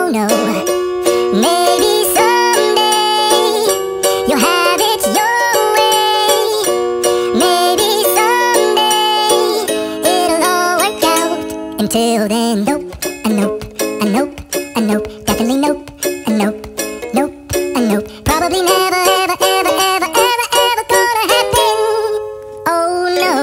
oh no. Maybe someday you'll have it your way. Maybe someday it'll all work out. Until then, nope, a nope, a nope, a nope, definitely nope, a nope, nope, a nope. Probably never, ever, ever, ever, ever, ever gonna happen. Oh no.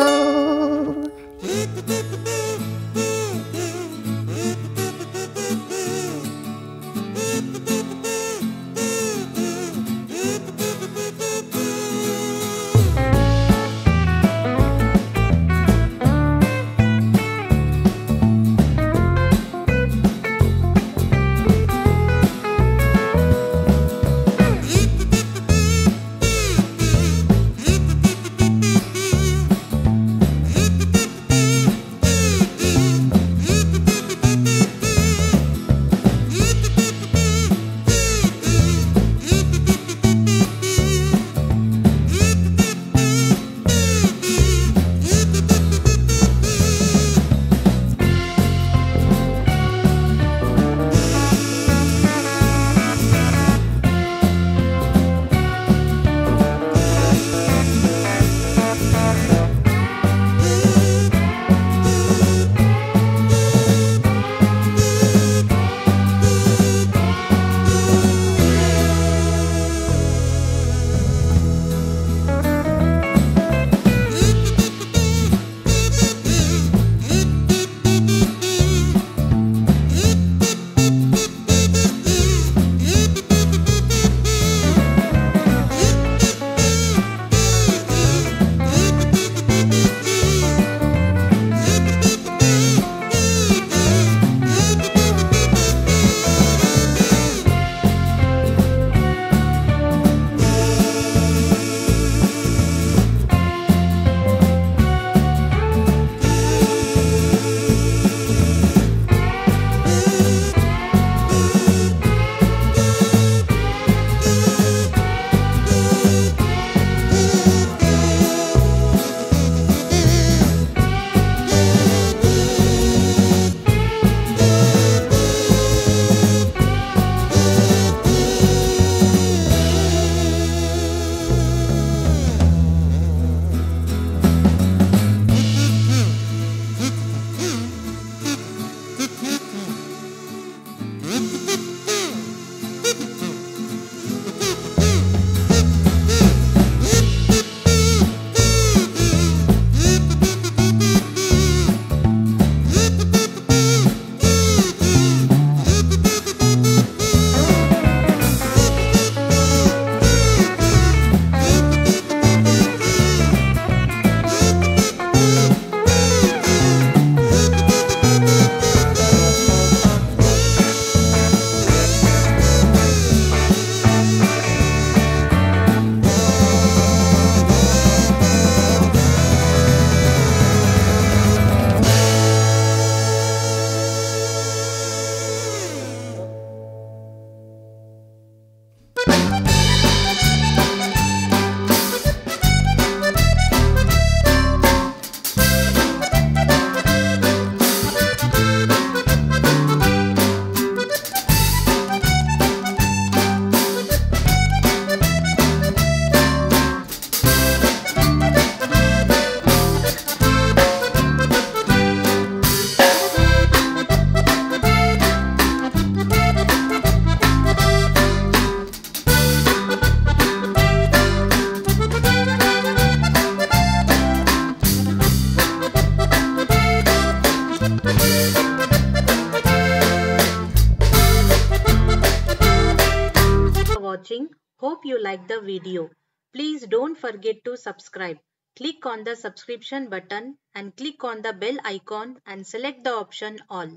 Watching. Hope you liked the video. Please don't forget to subscribe. Click on the subscription button and click on the bell icon and select the option all.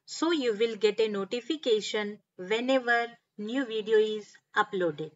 So you will get a notification whenever new video is uploaded.